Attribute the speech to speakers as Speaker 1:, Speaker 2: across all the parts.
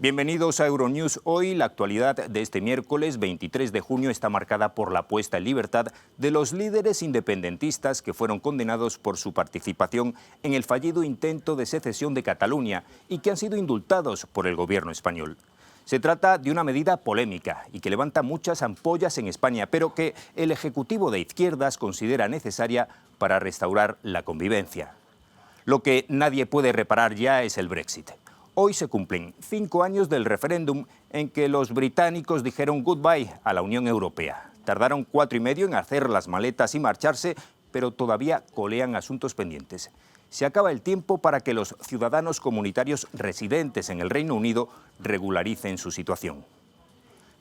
Speaker 1: Bienvenidos a Euronews. Hoy la actualidad de este miércoles 23 de junio está marcada por la puesta en libertad de los líderes independentistas que fueron condenados por su participación en el fallido intento de secesión de Cataluña y que han sido indultados por el gobierno español. Se trata de una medida polémica y que levanta muchas ampollas en España, pero que el Ejecutivo de izquierdas considera necesaria para restaurar la convivencia. Lo que nadie puede reparar ya es el Brexit. Hoy se cumplen 5 años del referéndum en que los británicos dijeron goodbye a la Unión Europea. Tardaron 4 y medio en hacer las maletas y marcharse, pero todavía colean asuntos pendientes. Se acaba el tiempo para que los ciudadanos comunitarios residentes en el Reino Unido regularicen su situación.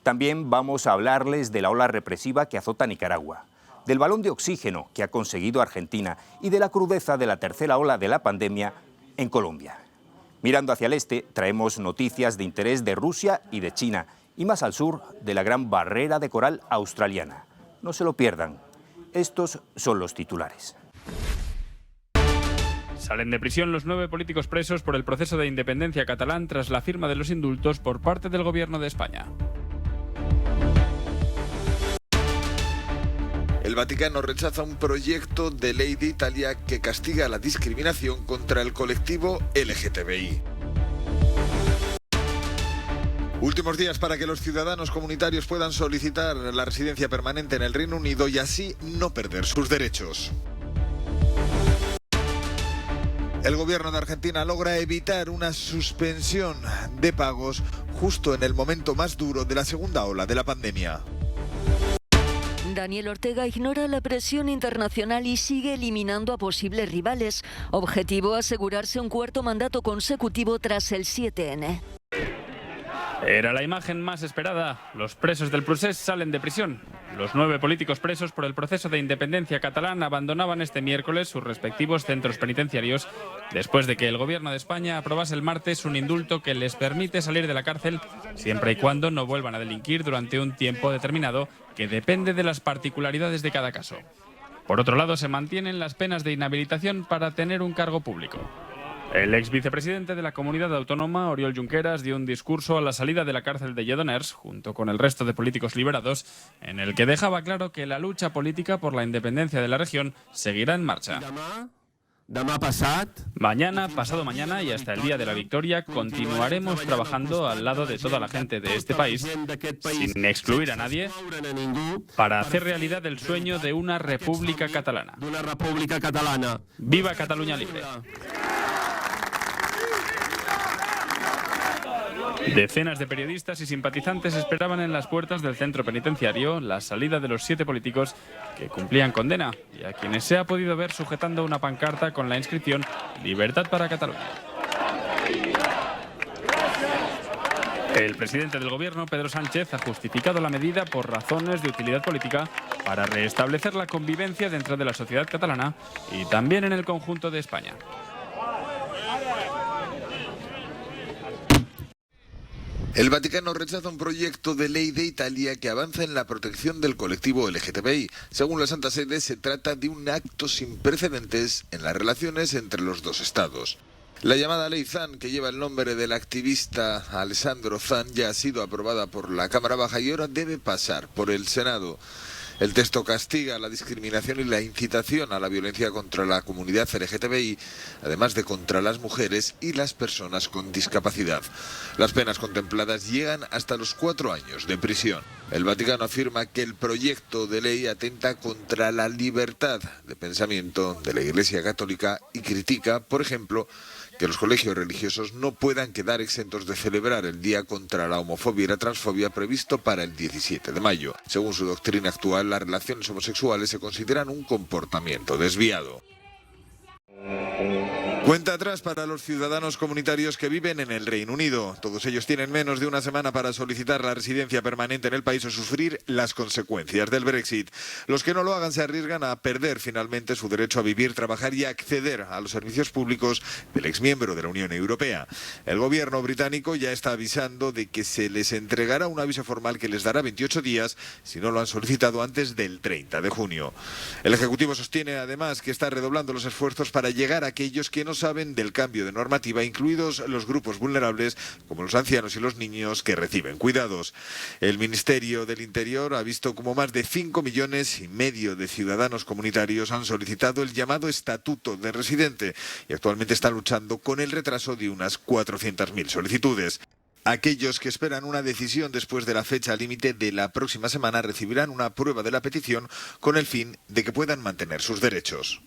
Speaker 1: También vamos a hablarles de la ola represiva que azota Nicaragua, del balón de oxígeno que ha conseguido Argentina y de la crudeza de la tercera ola de la pandemia en Colombia. Mirando hacia el este, traemos noticias de interés de Rusia y de China, y más al sur, de la gran barrera de coral australiana. No se lo pierdan. Estos son los titulares.
Speaker 2: Salen de prisión los 9 políticos presos por el proceso de independencia catalán tras la firma de los indultos por parte del Gobierno de España.
Speaker 3: El Vaticano rechaza un proyecto de ley de Italia que castiga la discriminación contra el colectivo LGTBI. Últimos días para que los ciudadanos comunitarios puedan solicitar la residencia permanente en el Reino Unido y así no perder sus derechos. El gobierno de Argentina logra evitar una suspensión de pagos justo en el momento más duro de la segunda ola de la pandemia.
Speaker 4: Daniel Ortega ignora la presión internacional y sigue eliminando a posibles rivales. Objetivo: asegurarse un cuarto mandato consecutivo tras el 7N.
Speaker 2: Era la imagen más esperada. Los presos del procés salen de prisión. Los 9 políticos presos por el proceso de independencia catalán abandonaban este miércoles sus respectivos centros penitenciarios después de que el Gobierno de España aprobase el martes un indulto que les permite salir de la cárcel siempre y cuando no vuelvan a delinquir durante un tiempo determinado que depende de las particularidades de cada caso. Por otro lado, se mantienen las penas de inhabilitación para tener un cargo público. El ex vicepresidente de la comunidad autónoma, Oriol Junqueras, dio un discurso a la salida de la cárcel de Lledoners, junto con el resto de políticos liberados, en el que dejaba claro que la lucha política por la independencia de la región seguirá en marcha. Mañana, pasado mañana y hasta el día de la victoria continuaremos trabajando al lado de toda la gente de este país, sin excluir a nadie, para hacer realidad el sueño de una república catalana. ¡Viva Cataluña libre! Decenas de periodistas y simpatizantes esperaban en las puertas del centro penitenciario la salida de los 7 políticos que cumplían condena y a quienes se ha podido ver sujetando una pancarta con la inscripción «Libertad para Cataluña». El presidente del gobierno, Pedro Sánchez, ha justificado la medida por razones de utilidad política para restablecer la convivencia dentro de la sociedad catalana y también en el conjunto de España.
Speaker 3: El Vaticano rechaza un proyecto de ley de Italia que avanza en la protección del colectivo LGTBI. Según la Santa Sede, se trata de un acto sin precedentes en las relaciones entre los dos estados. La llamada Ley Zan, que lleva el nombre del activista Alessandro Zan, ya ha sido aprobada por la Cámara Baja y ahora debe pasar por el Senado. El texto castiga la discriminación y la incitación a la violencia contra la comunidad LGTBI, además de contra las mujeres y las personas con discapacidad. Las penas contempladas llegan hasta los 4 años de prisión. El Vaticano afirma que el proyecto de ley atenta contra la libertad de pensamiento de la Iglesia Católica y critica, por ejemplo, que los colegios religiosos no puedan quedar exentos de celebrar el Día contra la Homofobia y la Transfobia previsto para el 17 de mayo. Según su doctrina actual, las relaciones homosexuales se consideran un comportamiento desviado. Cuenta atrás para los ciudadanos comunitarios que viven en el Reino Unido. Todos ellos tienen menos de una semana para solicitar la residencia permanente en el país o sufrir las consecuencias del Brexit. Los que no lo hagan se arriesgan a perder finalmente su derecho a vivir, trabajar y acceder a los servicios públicos del exmiembro de la Unión Europea. El gobierno británico ya está avisando de que se les entregará un aviso formal que les dará 28 días si no lo han solicitado antes del 30 de junio. El Ejecutivo sostiene además que está redoblando los esfuerzos para llegar a aquellos que no saben del cambio de normativa, incluidos los grupos vulnerables como los ancianos y los niños que reciben cuidados. El Ministerio del Interior ha visto como más de 5,5 millones de ciudadanos comunitarios han solicitado el llamado estatuto de residente y actualmente está luchando con el retraso de unas 400.000 solicitudes. Aquellos que esperan una decisión después de la fecha límite de la próxima semana recibirán una prueba de la petición con el fin de que puedan mantener sus derechos.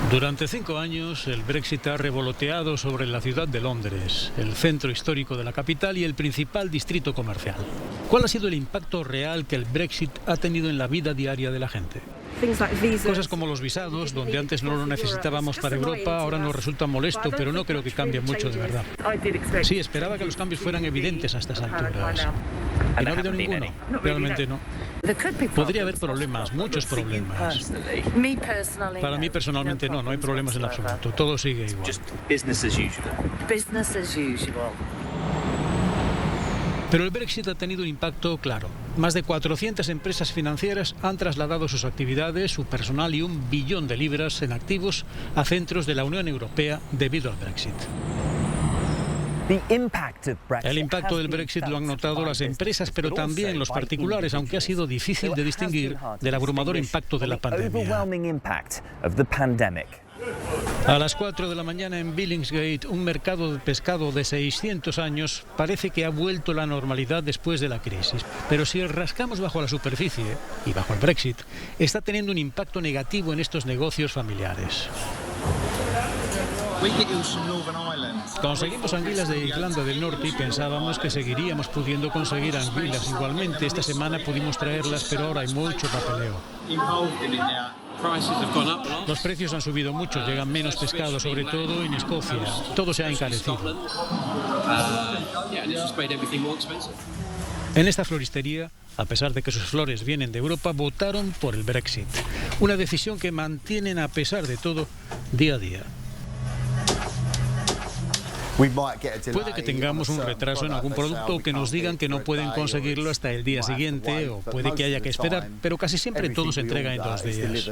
Speaker 5: Durante 5 años, el Brexit ha revoloteado sobre la ciudad de Londres, el centro histórico de la capital y el principal distrito comercial. ¿Cuál ha sido el impacto real que el Brexit ha tenido en la vida diaria de la gente? Cosas como los visados, donde antes no lo necesitábamos para Europa, ahora nos resulta molesto, pero no creo que cambie mucho de verdad. Sí, esperaba que los cambios fueran evidentes a estas alturas. Y no ha habido ninguno, realmente no. Podría haber problemas, muchos problemas. Para mí personalmente no hay problemas en absoluto, todo sigue igual. Pero el Brexit ha tenido un impacto claro. Más de 400 empresas financieras han trasladado sus actividades, su personal y 1 billón de libras en activos a centros de la Unión Europea debido al Brexit. El impacto del Brexit lo han notado las empresas, pero también los particulares, aunque ha sido difícil de distinguir del abrumador impacto de la pandemia. A las 4 de la mañana en Billingsgate, un mercado de pescado de 600 años parece que ha vuelto a la normalidad después de la crisis. Pero si rascamos bajo la superficie y bajo el Brexit, está teniendo un impacto negativo en estos negocios familiares. Conseguimos anguilas de Irlanda del Norte y pensábamos que seguiríamos pudiendo conseguir anguilas. Igualmente, esta semana pudimos traerlas, pero ahora hay mucho papeleo. Los precios han subido mucho, llegan menos pescado, sobre todo en Escocia. Todo se ha encarecido. En esta floristería, a pesar de que sus flores vienen de Europa, votaron por el Brexit. Una decisión que mantienen a pesar de todo día a día. Puede que tengamos un retraso en algún producto o que nos digan que no pueden conseguirlo hasta el día siguiente, o puede que haya que esperar, pero casi siempre todo se entrega en 2 días.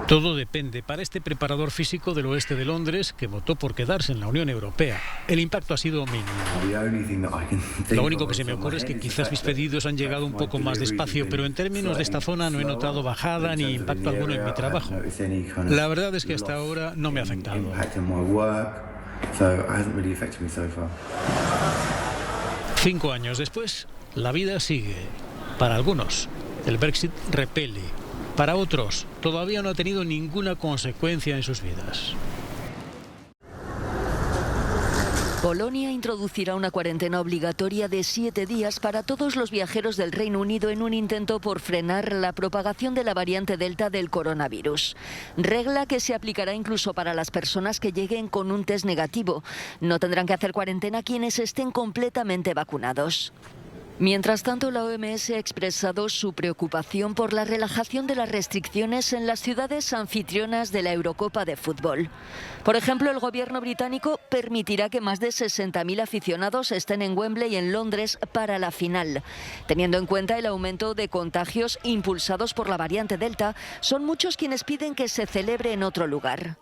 Speaker 5: Todo depende para este preparador físico del oeste de Londres que votó por quedarse en la Unión Europea. El impacto ha sido mínimo. Lo único que se me ocurre es que quizás mis pedidos han llegado un poco más despacio, pero en términos de esta zona no he notado bajada ni impacto alguno en mi trabajo. La verdad es que hasta ahora no me ha afectado. 5 años después, la vida sigue. Para algunos, el Brexit repele. Para otros, todavía no ha tenido ninguna consecuencia en sus vidas.
Speaker 4: Polonia introducirá una cuarentena obligatoria de 7 días para todos los viajeros del Reino Unido en un intento por frenar la propagación de la variante Delta del coronavirus. Regla que se aplicará incluso para las personas que lleguen con un test negativo. No tendrán que hacer cuarentena quienes estén completamente vacunados. Mientras tanto, la OMS ha expresado su preocupación por la relajación de las restricciones en las ciudades anfitrionas de la Eurocopa de fútbol. Por ejemplo, el gobierno británico permitirá que más de 60.000 aficionados estén en Wembley, en Londres, para la final. Teniendo en cuenta el aumento de contagios impulsados por la variante Delta, son muchos quienes piden que se celebre en otro lugar.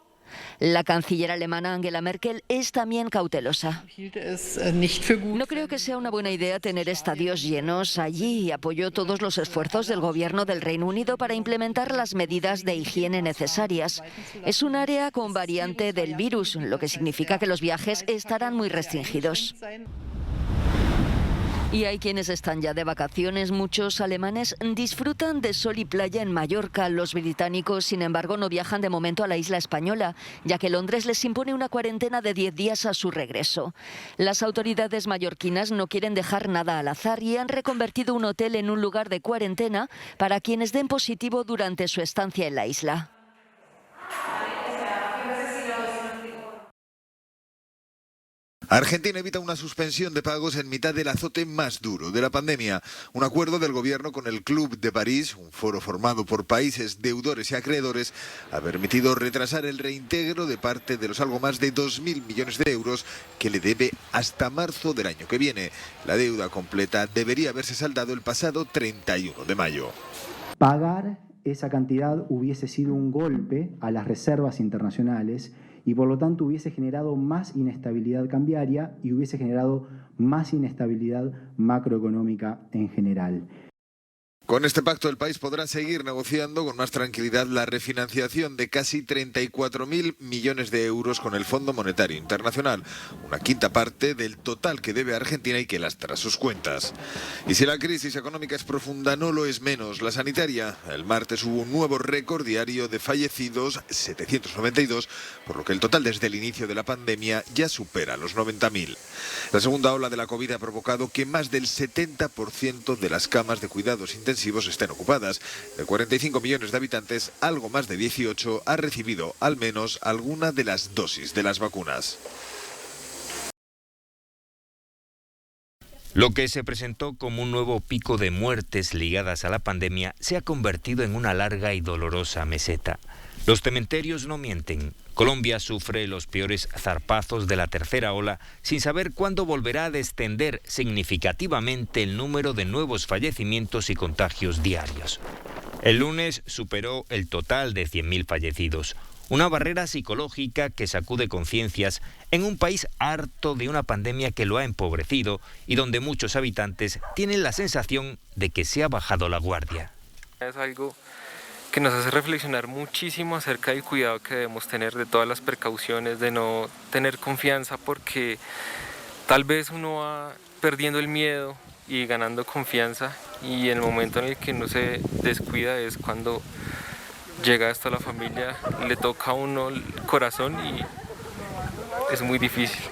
Speaker 4: La canciller alemana Angela Merkel es también cautelosa. No creo que sea una buena idea tener estadios llenos allí y apoyó todos los esfuerzos del gobierno del Reino Unido para implementar las medidas de higiene necesarias. Es un área con variante del virus, lo que significa que los viajes estarán muy restringidos. Y hay quienes están ya de vacaciones. Muchos alemanes disfrutan de sol y playa en Mallorca. Los británicos, sin embargo, no viajan de momento a la isla española, ya que Londres les impone una cuarentena de 10 días a su regreso. Las autoridades mallorquinas no quieren dejar nada al azar y han reconvertido un hotel en un lugar de cuarentena para quienes den positivo durante su estancia en la isla.
Speaker 3: Argentina evita una suspensión de pagos en mitad del azote más duro de la pandemia. Un acuerdo del gobierno con el Club de París, un foro formado por países deudores y acreedores, ha permitido retrasar el reintegro de parte de los algo más de 2.000 millones de euros que le debe hasta marzo del año que viene. La deuda completa debería haberse saldado el pasado 31 de mayo.
Speaker 6: Pagar esa cantidad hubiese sido un golpe a las reservas internacionales y por lo tanto hubiese generado más inestabilidad cambiaria y hubiese generado más inestabilidad macroeconómica en general.
Speaker 3: Con este pacto el país podrá seguir negociando con más tranquilidad la refinanciación de casi 34.000 millones de euros con el Fondo Monetario Internacional, una quinta parte del total que debe Argentina y que lastra sus cuentas. Y si la crisis económica es profunda, no lo es menos la sanitaria. El martes hubo un nuevo récord diario de fallecidos, 792, por lo que el total desde el inicio de la pandemia ya supera los 90.000. La segunda ola de la COVID ha provocado que más del 70% de las camas de cuidados intensivos estén ocupadas. De 45 millones de habitantes, algo más de 18 ha recibido al menos alguna de las dosis de las vacunas.
Speaker 1: Lo que se presentó como un nuevo pico de muertes ligadas a la pandemia se ha convertido en una larga y dolorosa meseta. Los cementerios no mienten. Colombia sufre los peores zarpazos de la tercera ola sin saber cuándo volverá a descender significativamente el número de nuevos fallecimientos y contagios diarios. El lunes superó el total de 100.000 fallecidos, una barrera psicológica que sacude conciencias en un país harto de una pandemia que lo ha empobrecido y donde muchos habitantes tienen la sensación de que se ha bajado la guardia.
Speaker 7: Es algo que nos hace reflexionar muchísimo acerca del cuidado que debemos tener, de todas las precauciones, de no tener confianza, porque tal vez uno va perdiendo el miedo y ganando confianza, y el momento en el que uno se descuida es cuando llega hasta la familia, le toca a uno el corazón y es muy difícil.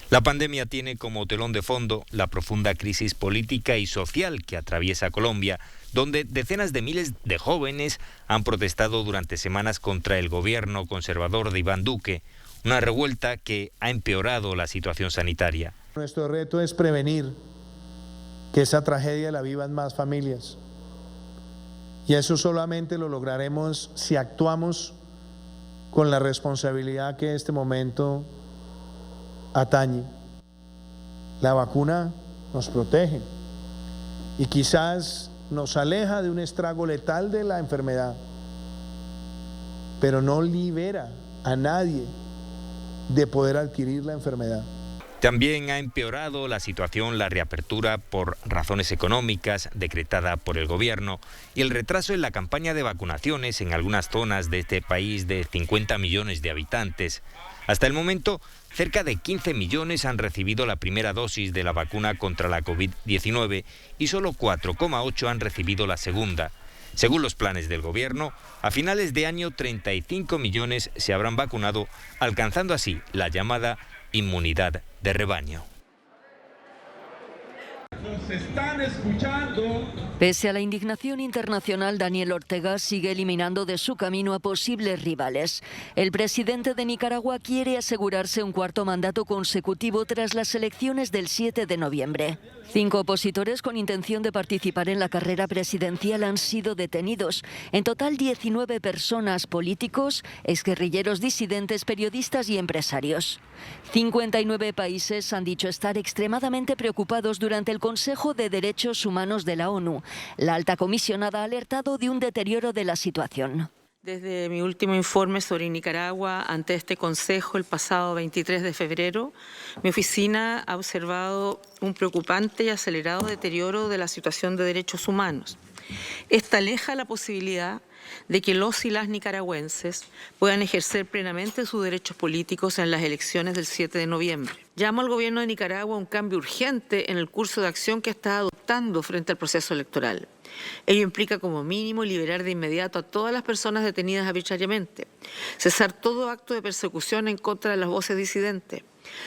Speaker 1: La pandemia tiene como telón de fondo la profunda crisis política y social que atraviesa Colombia, donde decenas de miles de jóvenes han protestado durante semanas contra el gobierno conservador de Iván Duque, una revuelta que ha empeorado la situación sanitaria.
Speaker 8: Nuestro reto es prevenir que esa tragedia la vivan más familias. Y eso solamente lo lograremos si actuamos con la responsabilidad que en este momento atañe. La vacuna nos protege y quizás nos aleja de un estrago letal de la enfermedad, pero no libera a nadie de poder adquirir la enfermedad.
Speaker 1: También ha empeorado la situación la reapertura por razones económicas decretada por el gobierno y el retraso en la campaña de vacunaciones en algunas zonas de este país de 50 millones de habitantes. Hasta el momento, cerca de 15 millones han recibido la primera dosis de la vacuna contra la COVID-19 y solo 4,8 han recibido la segunda. Según los planes del gobierno, a finales de año 35 millones se habrán vacunado, alcanzando así la llamada inmunidad de rebaño.
Speaker 9: Nos están escuchando.
Speaker 4: Pese a la indignación internacional, Daniel Ortega sigue eliminando de su camino a posibles rivales. El presidente de Nicaragua quiere asegurarse un cuarto mandato consecutivo tras las elecciones del 7 de noviembre. 5 opositores con intención de participar en la carrera presidencial han sido detenidos. En total, 19 personas, políticos, exguerrilleros disidentes, periodistas y empresarios. 59 países han dicho estar extremadamente preocupados durante el Consejo de Derechos Humanos de la ONU. La alta comisionada ha alertado de un deterioro de la situación.
Speaker 10: Desde mi último informe sobre Nicaragua ante este Consejo el pasado 23 de febrero, mi oficina ha observado un preocupante y acelerado deterioro de la situación de derechos humanos. Esta aleja la posibilidad de que los y las nicaragüenses puedan ejercer plenamente sus derechos políticos en las elecciones del 7 de noviembre. Llamo al gobierno de Nicaragua a un cambio urgente en el curso de acción que está adoptando frente al proceso electoral. Ello implica como mínimo liberar de inmediato a todas las personas detenidas arbitrariamente, cesar todo acto de persecución en contra de las voces disidentes,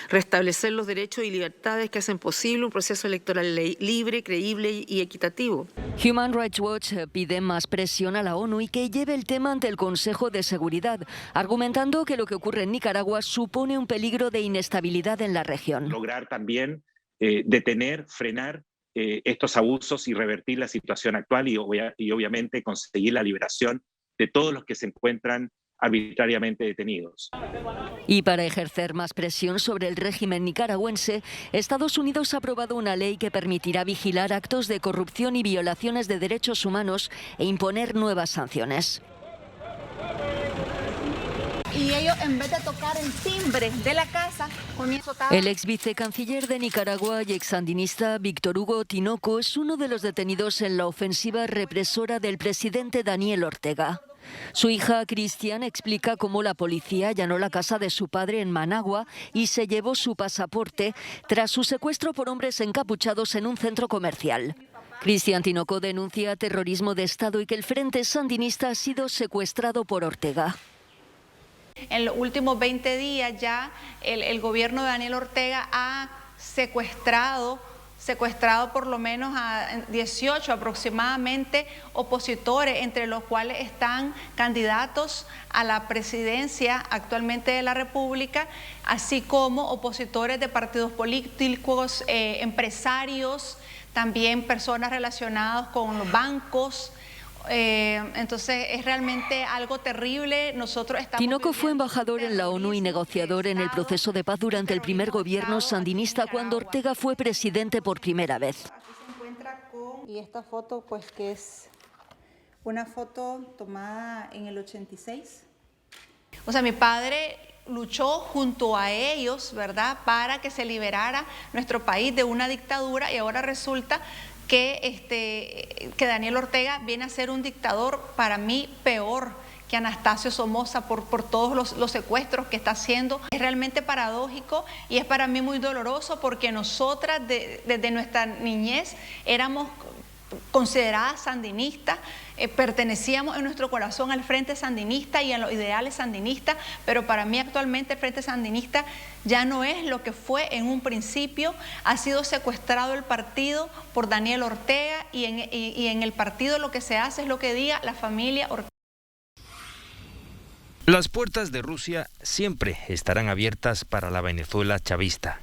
Speaker 10: restablecer los derechos y libertades que hacen posible un proceso electoral libre, creíble y equitativo.
Speaker 4: Human Rights Watch pide más presión a la ONU y que lleve el tema ante el Consejo de Seguridad, argumentando que lo que ocurre en Nicaragua supone un peligro de inestabilidad en la región.
Speaker 11: Lograr también detener, frenar estos abusos y revertir la situación actual y obviamente conseguir la liberación de todos los que se encuentran arbitrariamente detenidos.
Speaker 4: Y para ejercer más presión sobre el régimen nicaragüense, Estados Unidos ha aprobado una ley que permitirá vigilar actos de corrupción y violaciones de derechos humanos e imponer nuevas sanciones.
Speaker 12: Y ellos, en vez de tocar el timbre de la casa, comienzan a...
Speaker 4: El ex vicecanciller de Nicaragua y ex sandinista Víctor Hugo Tinoco es uno de los detenidos en la ofensiva represora del presidente Daniel Ortega. Su hija Cristian explica cómo la policía allanó la casa de su padre en Managua y se llevó su pasaporte tras su secuestro por hombres encapuchados en un centro comercial. Cristian Tinoco denuncia terrorismo de Estado y que el Frente Sandinista ha sido secuestrado por Ortega.
Speaker 12: En los últimos 20 días ya el gobierno de Daniel Ortega ha secuestrado por lo menos a 18 aproximadamente opositores, entre los cuales están candidatos a la presidencia actualmente de la República, así como opositores de partidos políticos, empresarios, también personas relacionadas con los bancos. Entonces es realmente algo terrible.
Speaker 4: Tinoco fue embajador en la ONU y negociador en el proceso de paz durante el primer gobierno sandinista cuando Ortega fue presidente por primera vez.
Speaker 12: Y esta foto, pues, que es una foto tomada en el 86. O sea, mi padre luchó junto a ellos, ¿verdad?, para que se liberara nuestro país de una dictadura, y ahora resulta que Daniel Ortega viene a ser un dictador, para mí, peor que Anastasio Somoza por todos los secuestros que está haciendo. Es realmente paradójico y es para mí muy doloroso, porque nosotras desde nuestra niñez éramos consideradas sandinistas, pertenecíamos en nuestro corazón al Frente Sandinista y a los ideales sandinistas, pero para mí actualmente el Frente Sandinista ya no es lo que fue en un principio. Ha sido secuestrado el partido por Daniel Ortega y en el partido lo que se hace es lo que diga la familia Ortega.
Speaker 13: Las puertas de Rusia siempre estarán abiertas para la Venezuela chavista.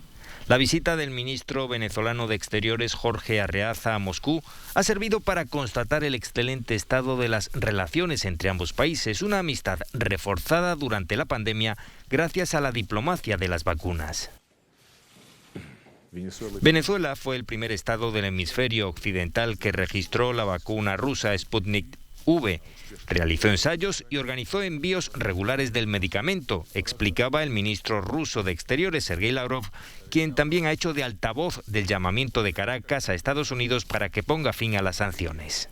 Speaker 13: La visita del ministro venezolano de Exteriores, Jorge Arreaza, a Moscú ha servido para constatar el excelente estado de las relaciones entre ambos países, una amistad reforzada durante la pandemia gracias a la diplomacia de las vacunas. Venezuela fue el primer estado del hemisferio occidental que registró la vacuna rusa Sputnik V. Realizó ensayos y organizó envíos regulares del medicamento, explicaba el ministro ruso de Exteriores, Sergei Lavrov, quien también ha hecho de altavoz del llamamiento de Caracas a Estados Unidos para que ponga fin a las sanciones.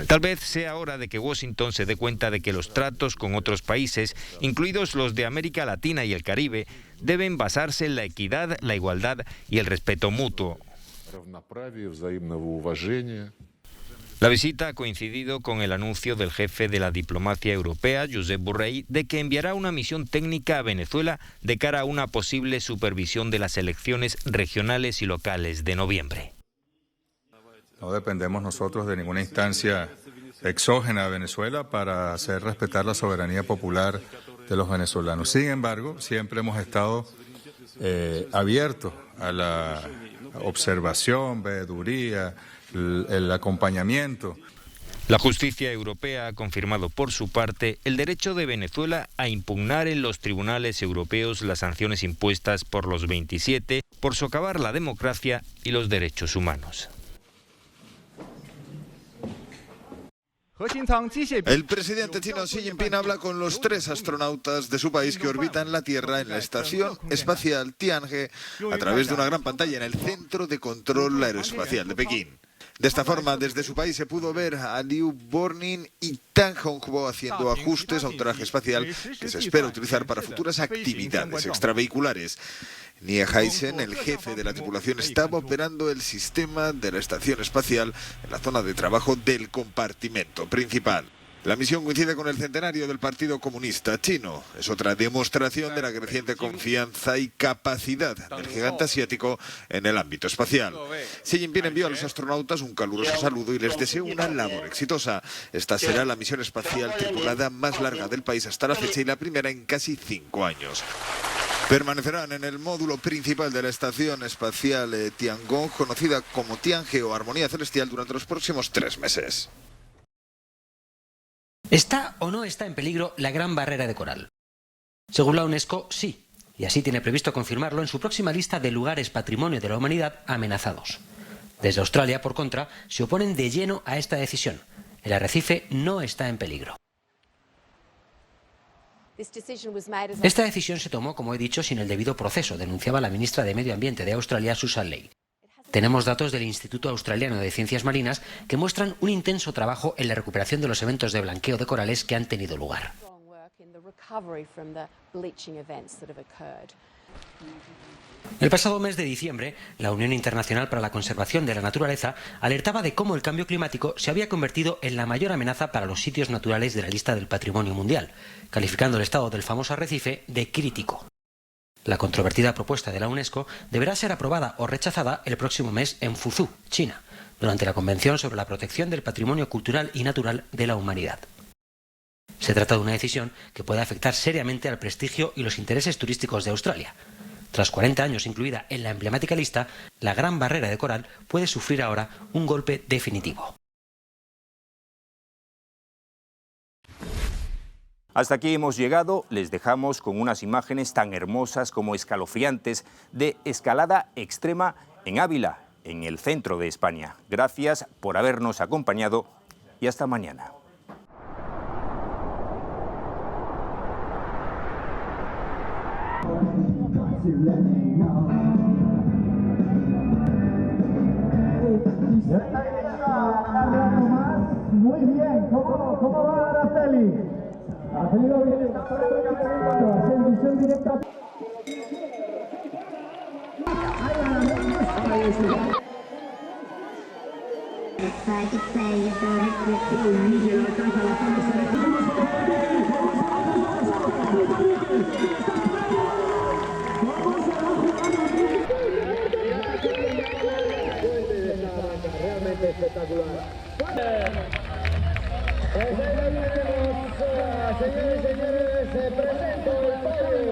Speaker 13: Tal vez sea hora de que Washington se dé cuenta de que los tratos con otros países, incluidos los de América Latina y el Caribe, deben basarse en la equidad, la igualdad y el respeto mutuo. La visita ha coincidido con el anuncio del jefe de la diplomacia europea, Josep Borrell, de que enviará una misión técnica a Venezuela de cara a una posible supervisión de las elecciones regionales y locales de noviembre.
Speaker 14: No dependemos nosotros de ninguna instancia exógena a Venezuela para hacer respetar la soberanía popular de los venezolanos. Sin embargo, siempre hemos estado abiertos a la observación, veeduría, el acompañamiento.
Speaker 13: La justicia europea ha confirmado por su parte el derecho de Venezuela a impugnar en los tribunales europeos las sanciones impuestas por los 27 por socavar la democracia y los derechos humanos.
Speaker 3: El presidente chino Xi Jinping habla con los 3 astronautas de su país que orbitan la Tierra en la Estación Espacial Tianhe a través de una gran pantalla en el Centro de Control Aeroespacial de Pekín. De esta forma, desde su país se pudo ver a Liu Bornin y Tang Hongbo haciendo ajustes a un traje espacial que se espera utilizar para futuras actividades extravehiculares. Nie Haisen, el jefe de la tripulación, estaba operando el sistema de la estación espacial en la zona de trabajo del compartimento principal. La misión coincide con el centenario del Partido Comunista Chino. Es otra demostración de la creciente confianza y capacidad del gigante asiático en el ámbito espacial. Xi Jinping envió a los astronautas un caluroso saludo y les deseó una labor exitosa. Esta será la misión espacial tripulada más larga del país hasta la fecha y la primera en casi 5 años. Permanecerán en el módulo principal de la Estación Espacial Tiangong, conocida como Tianhe o Armonía Celestial, durante los próximos 3 meses.
Speaker 15: ¿Está o no está en peligro la Gran Barrera de Coral? Según la UNESCO, sí, y así tiene previsto confirmarlo en su próxima lista de lugares patrimonio de la humanidad amenazados. Desde Australia, por contra, se oponen de lleno a esta decisión. El arrecife no está en peligro. Esta decisión se tomó, como he dicho, sin el debido proceso, denunciaba la ministra de Medio Ambiente de Australia, Susan Ley. Tenemos datos del Instituto Australiano de Ciencias Marinas que muestran un intenso trabajo en la recuperación de los eventos de blanqueo de corales que han tenido lugar. El pasado mes de diciembre, la Unión Internacional para la Conservación de la Naturaleza alertaba de cómo el cambio climático se había convertido en la mayor amenaza para los sitios naturales de la lista del Patrimonio Mundial, calificando el estado del famoso arrecife de crítico. La controvertida propuesta de la UNESCO deberá ser aprobada o rechazada el próximo mes en Fuzhou, China, durante la Convención sobre la Protección del Patrimonio Cultural y Natural de la Humanidad. Se trata de una decisión que puede afectar seriamente al prestigio y los intereses turísticos de Australia. Tras 40 años incluida en la emblemática lista, la Gran Barrera de Coral puede sufrir ahora un golpe definitivo.
Speaker 1: Hasta aquí hemos llegado, les dejamos con unas imágenes tan hermosas como escalofriantes de escalada extrema en Ávila, en el centro de España. Gracias por habernos acompañado y hasta mañana.
Speaker 16: Muy bien, ¿cómo va Araceli? Araceli va bien, está en visión directa. Realmente espectacular. Pues ahí lo tenemos, señores y señores, presento el podio.